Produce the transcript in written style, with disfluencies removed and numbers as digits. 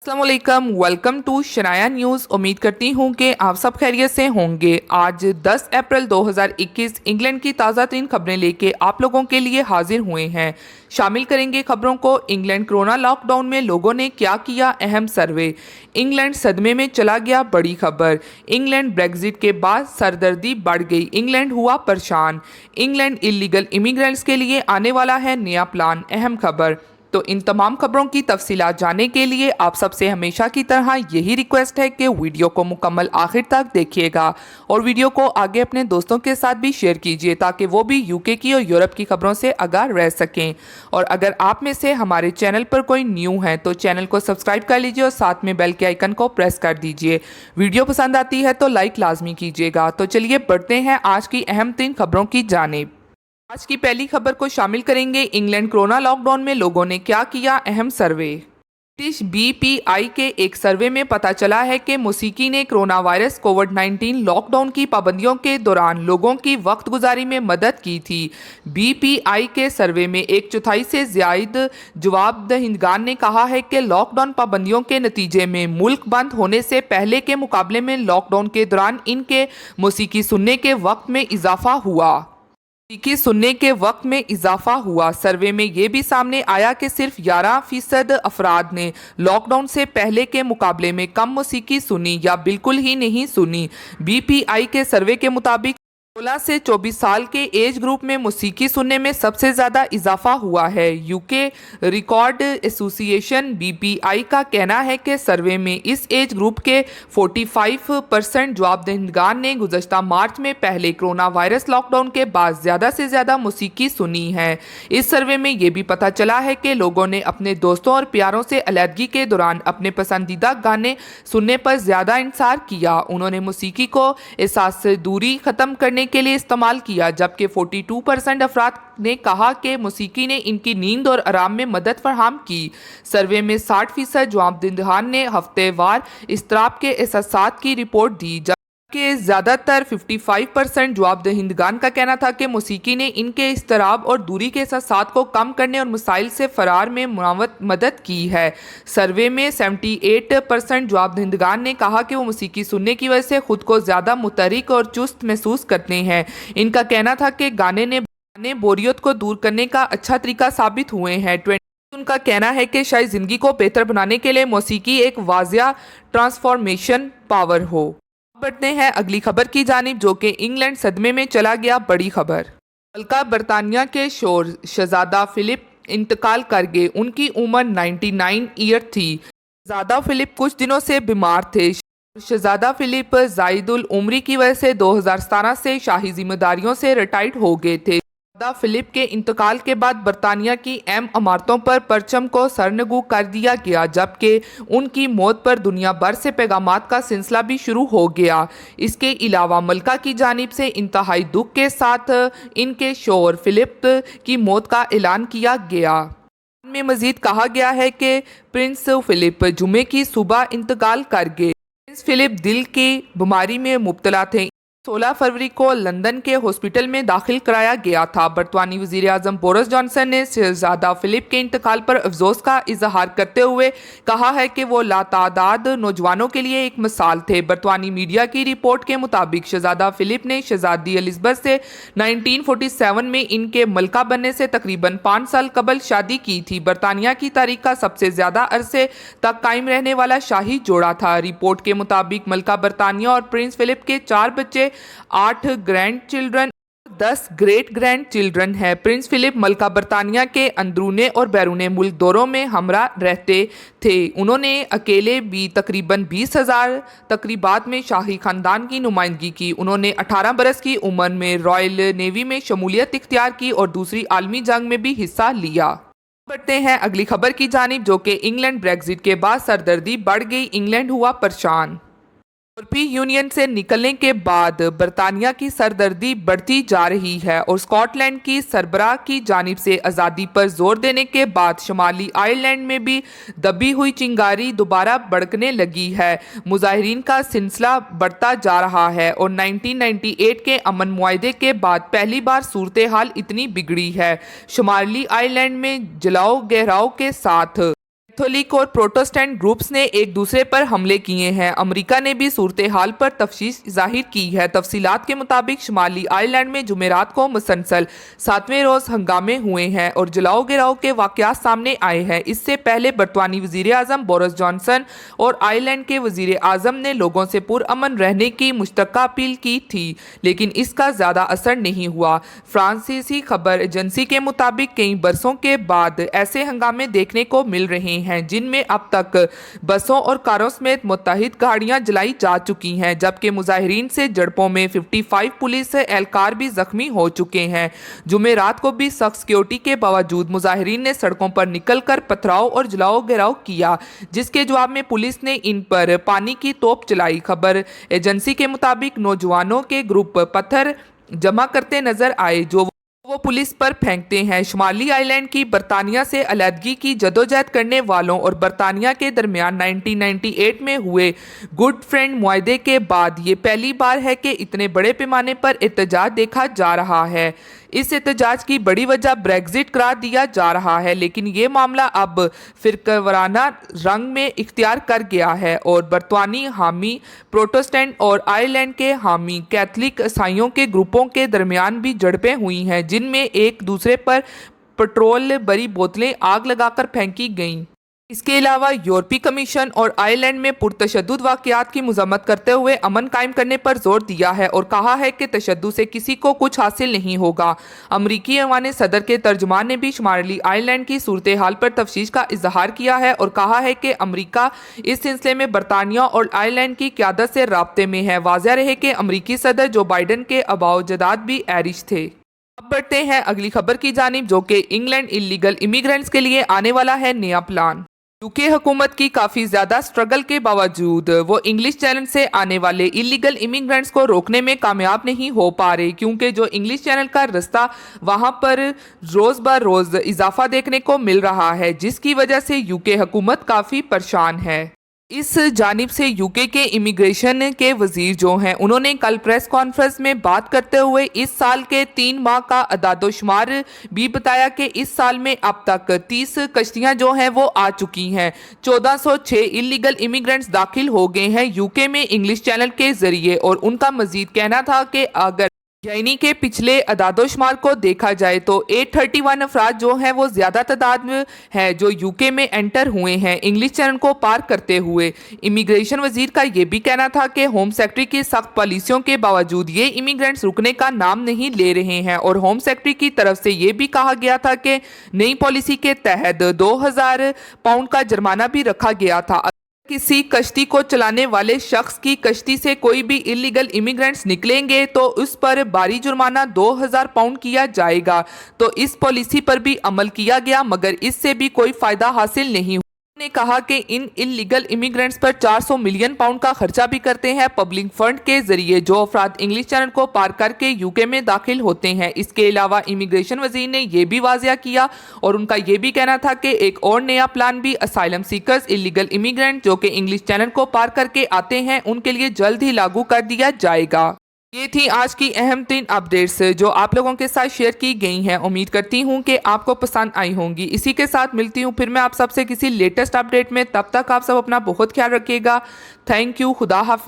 अस्सलामुअलैकुम, welcome to Shanaya news. उम्मीद करती हूँ कि आप सब खैरियत से होंगे। आज 10 अप्रैल 2021 इंग्लैंड की ताज़ा तरीन खबरें लेके आप लोगों के लिए हाजिर हुए हैं। शामिल करेंगे खबरों को। इंग्लैंड कोरोना लॉकडाउन में लोगों ने क्या किया, अहम सर्वे। इंग्लैंड सदमे में चला गया, बड़ी खबर। इंग्लैंड ब्रेग्जिट के बाद सरदर्दी बढ़ गई, इंग्लैंड हुआ परेशान। इंग्लैंड इलीगल इमिग्रेंट्स के लिए आने वाला है नया प्लान, अहम खबर। तो इन तमाम खबरों की तफसीलात जानने के लिए आप सबसे हमेशा की तरह यही रिक्वेस्ट है कि वीडियो को मुकम्मल आखिर तक देखिएगा और वीडियो को आगे अपने दोस्तों के साथ भी शेयर कीजिए ताकि वो भी यूके की और यूरोप की खबरों से आगाह रह सकें। और अगर आप में से हमारे चैनल पर कोई न्यू है तो चैनल को सब्सक्राइब कर लीजिए और साथ में बेल के आइकन को प्रेस कर दीजिए। वीडियो पसंद आती है तो लाइक लाजमी कीजिएगा। तो चलिए बढ़ते हैं आज की अहम 3 खबरों की जानिब। आज की पहली खबर को शामिल करेंगे। इंग्लैंड कोरोना लॉकडाउन में लोगों ने क्या किया, अहम सर्वे। ब्रिटिश बीपीआई के एक सर्वे में पता चला है कि मौसीकी ने कोरोना वायरस कोविड-19 लॉकडाउन की पाबंदियों के दौरान लोगों की वक्त गुजारी में मदद की थी। बीपीआई के सर्वे में 1/4 से ज़्यादा जवाबदहिंदगान ने कहा है कि लॉकडाउन पाबंदियों के नतीजे में मुल्क बंद होने से पहले के मुकाबले में लॉकडाउन के दौरान इनके मौसीकी सुनने के वक्त में इजाफा हुआ। सर्वे में ये भी सामने आया कि सिर्फ 11% अफराद ने लॉकडाउन से पहले के मुकाबले में कम मौसीकी सुनी या बिल्कुल ही नहीं सुनी। बीपीआई के सर्वे के मुताबिक 16 से 24 साल के एज ग्रुप में मौसीकी सुनने में सबसे ज़्यादा इजाफा हुआ है। यूके रिकॉर्ड एसोसिएशन बीपीआई का कहना है कि सर्वे में इस एज ग्रुप के 45% जवाबदहिंदगान ने गुज़श्ता मार्च में पहले कोरोना वायरस लॉकडाउन के बाद ज़्यादा से ज़्यादा मौसीकी सुनी है। इस सर्वे में ये भी पता चला है कि लोगों ने अपने दोस्तों और प्यारों से अलहदगी के दौरान अपने पसंदीदा गाने सुनने पर ज़्यादा इंतज़ार किया। उन्होंने मौसीकी को एहसास से दूरी ख़त्म करने के लिए इस्तेमाल किया, जबकि 42% अफराद ने कहा कि मौसीकी ने इनकी नींद और आराम में मदद फराहम की। सर्वे में 60% जवाबदहिंदगान ने हफ्तेवार इज़्तिराब के एहसासात की रिपोर्ट दी, जबकि ज़्यादातर 55% जवाबदहिंदगान का कहना था कि मौसीकी ने इनके इज़्तिराब और दूरी के एहसासात को कम करने और मसाइल से फरार में मदद की है। सर्वे में 78% जवाबदहिंदगान ने कहा कि वो मौसीकी सुनने की वजह से खुद को ज़्यादा मुतहरिक और चुस्त महसूस करते हैं। इनका कहना था कि गाने बोरियत को दूर करने का अच्छा तरीका साबित हुए हैं। उनका कहना है कि शायद ज़िंदगी को बेहतर बनाने के लिए मौसीकी एक वाज़िया ट्रांसफॉर्मेशन पावर हो। बढ़ते हैं अगली खबर की जानिब, जो कि इंग्लैंड सदमे में चला गया, बड़ी खबर। मलका बरतानिया के शोर शहजादा फिलिप इंतकाल कर गए। उनकी उम्र 99 ईयर थी। शहजादा फिलिप कुछ दिनों से बीमार थे। शहजादा फिलिप जायदुल उम्री की वजह से 2017 से शाही जिम्मेदारियों से रिटायर्ड हो गए थे। शहजादा फिलिप के इंतकाल के बाद बरतानिया की अहम इमारतों पर परचम को सरनगू कर दिया गया, जबकि उनकी मौत पर दुनिया भर से पैगामात का सिलसिला भी शुरू हो गया। इसके अलावा मलका की जानिब से इंतहाई दुख के साथ इनके शौहर फिलिप की मौत का ऐलान किया गया। में मजीद कहा गया है कि प्रिंस फिलिप जुमे की सुबह इंतकाल कर गए। प्रिंस फिलिप दिल की बीमारी में मुब्तला थे। 16 फरवरी को लंदन के हॉस्पिटल में दाखिल कराया गया था। बरतानी वज़ीर आज़म बोरिस जॉनसन ने शहजादा फिलिप के इंतकाल पर अफसोस का इजहार करते हुए कहा है कि वो लातादाद नौजवानों के लिए एक मिसाल थे। बरतानी मीडिया की रिपोर्ट के मुताबिक शहजादा फिलिप ने शहजादी एलिज़ाबेथ से 1947 में इनके मलका बनने से तकरीबन 5 साल कबल शादी की थी। बरतानिया की तारीख का सबसे ज़्यादा अरसे तक कायम रहने वाला शाही जोड़ा था। रिपोर्ट के मुताबिक मलका बरतानिया और प्रिंस फिलिप के 4 बच्चे, 8 grand children, 10 great grand children है। प्रिंस फिलिप मलका बरतानिया के अंदरूने और बैरूने मुल्क दौरों में हमरा रहते थे। उन्होंने अकेले भी तकरीबन 20,000 तकरीबात में शाही खानदान की नुमाइंदगी की। उन्होंने 18 बरस की उम्र में रॉयल नेवी में शमूलियत इख्तियार की और दूसरी आलमी जंग में भी हिस्सा लिया। बढ़ते हैं अगली खबर की जानिब, जो कि इंग्लैंड ब्रेग्जिट के बाद सरदर्दी बढ़ गई, इंग्लैंड हुआ परेशान। यूरोपीय यूनियन से निकलने के बाद बरतानिया की सरदर्दी बढ़ती जा रही है और स्कॉटलैंड की सरबराह की जानिब से आज़ादी पर जोर देने के बाद शुमाली आयरलैंड में भी दबी हुई चिंगारी दोबारा भड़कने लगी है। मुजाहिरीन का सिलसिला बढ़ता जा रहा है और 1998 के अमन मुआहदे के बाद पहली बार सूरत हाल इतनी बिगड़ी है। शुमाली आयरलैंड में जलाओ गहराव के साथ कैथोलिक और प्रोटेस्टेंट ग्रुप्स ने एक दूसरे पर हमले किए हैं। अमेरिका ने भी सूरत हाल पर तफसीश जाहिर की है। तफसीलात के मुताबिक शुमाली आयरलैंड में जुमेरात को मुसलसल 7वें रोज हंगामे हुए हैं और जलाओ गिराओ के वाकयात सामने आए हैं। इससे पहले बरतानी वजीर आजम बोरिस जॉनसन और आयरलैंड के वजीर आजम ने लोगों से पुरअमन रहने की मुश्तरका अपील की थी, लेकिन इसका ज्यादा असर नहीं हुआ। फ्रांसीसी खबर एजेंसी के मुताबिक कई बरसों के बाद ऐसे हंगामे देखने को मिल रहे हैं जिनमें अब तक बसों और कारों समेत मुतअद्दिद गाड़ियां जलाई जा चुकी हैं, जबकि मुजाहिरीन से झड़पों में 55 पुलिस एहलकार भी जख्मी हो चुके हैं। जुमेरात को भी सख्त सिक्योरिटी के बावजूद मुजाहिरीन ने सड़कों पर निकलकर पथराव और जलाओ गिराओ किया, जिसके जवाब में पुलिस ने इन पर पानी की तोप चलाई। खबर एजेंसी के मुताबिक नौजवानों के ग्रुप पत्थर जमा करते नजर आए जो वो पुलिस पर फेंकते हैं। शुमाली आयरलैंड की बरतानिया से अलहदगी की जदोजहद करने वालों और बरतानिया के दरमियान 1998 में हुए गुड फ्रेंड मुआहदे के बाद ये पहली बार है कि इतने बड़े पैमाने पर एहतजाज देखा जा रहा है। इस एहतजाज की बड़ी वजह ब्रेग्जिट करार दिया जा रहा है, लेकिन ये मामला अब फिरकावाराना रंग में इख्तियार कर गया है और बरतानी हामी प्रोटेस्टेंट और आयरलैंड के हामी कैथोलिक ईसाइयों के ग्रुपों के दरमियान भी झड़पें हुई हैं, जिनमें एक दूसरे पर पेट्रोल भरी बोतलें आग लगाकर फेंकी गईं। इसके अलावा यूरोपीय कमीशन और आयरलैंड में पुरतशद्दुद वाक़यात की मज़म्मत करते हुए अमन कायम करने पर जोर दिया है और कहा है कि तशद्दुद से किसी को कुछ हासिल नहीं होगा। अमरीकी ऐवान सदर के तर्जुमान ने भी शुमाली आयरलैंड की सूरत हाल पर तफसीश का इजहार किया है और कहा है कि अमरीका इस सिलसिले में बरतानिया और आयरलैंड की क़यादत से राब्ते में है। वाज़ेह रहे कि अमरीकी सदर जो बाइडन के अबाओ-जदाद भी आयरिश थे। अब बढ़ते हैं अगली खबर की जानिब, जो कि इंग्लैंड इलीगल इमिग्रेंट्स के लिए आने वाला है नया प्लान। यूके हुकूमत की काफ़ी ज़्यादा स्ट्रगल के बावजूद वो इंग्लिश चैनल से आने वाले इलीगल इमिग्रेंट्स को रोकने में कामयाब नहीं हो पा रहे, क्योंकि जो इंग्लिश चैनल का रास्ता वहाँ पर रोज़ ब रोज़ इजाफा देखने को मिल रहा है, जिसकी वजह से यूके हुकूमत काफ़ी परेशान है। इस जानिब से यूके के इमिग्रेशन के वजीर जो हैं, उन्होंने कल प्रेस कॉन्फ्रेंस में बात करते हुए इस साल के 3 माह का अदादोशुमार भी बताया कि इस साल में अब तक 30 कश्तियां जो हैं वो आ चुकी हैं। 1406 इलीगल इमिग्रेंट्स दाखिल हो गए हैं यूके में इंग्लिश चैनल के जरिए और उनका मजीद कहना था कि अगर यानी के पिछले अदादोशुमार को देखा जाए तो 831 अफराद जो हैं वो ज़्यादा तादाद में है जो यूके में एंटर हुए हैं इंग्लिश चैनल को पार करते हुए। इमिग्रेशन वजीर का ये भी कहना था कि होम सेक्रेटरी की सख्त पॉलिसियों के बावजूद ये इमिग्रेंट्स रुकने का नाम नहीं ले रहे हैं और होम सेक्रेटरी की तरफ से ये भी कहा गया था कि नई पॉलिसी के तहत 2000 पाउंड का जुर्माना भी रखा गया था। किसी कश्ती को चलाने वाले शख्स की कश्ती से कोई भी इलीगल इमिग्रेंट्स निकलेंगे तो उस पर भारी जुर्माना 2000 पाउंड किया जाएगा। तो इस पॉलिसी पर भी अमल किया गया, मगर इससे भी कोई फायदा हासिल नहीं हुआ। ने कहा कि इन इलीगल इमिग्रेंट्स पर 400 मिलियन पाउंड का खर्चा भी करते हैं पब्लिक फंड के जरिए जो अफराद इंग्लिश चैनल को पार करके यूके में दाखिल होते हैं। इसके अलावा इमिग्रेशन वजीर ने यह भी वाज़िया किया और उनका यह भी कहना था कि एक और नया प्लान भी असाइलम सीकर्स इलीगल इमिग्रेंट जो कि इंग्लिश चैनल को पार करके आते हैं उनके लिए जल्द ही लागू कर दिया जाएगा। ये थी आज की अहम 3 अपडेट्स जो आप लोगों के साथ शेयर की गई हैं। उम्मीद करती हूँ कि आपको पसंद आई होंगी। इसी के साथ मिलती हूँ फिर मैं आप सबसे किसी लेटेस्ट अपडेट में। तब तक आप सब अपना बहुत ख्याल रखिएगा। Thank you. खुदा हाफिज़।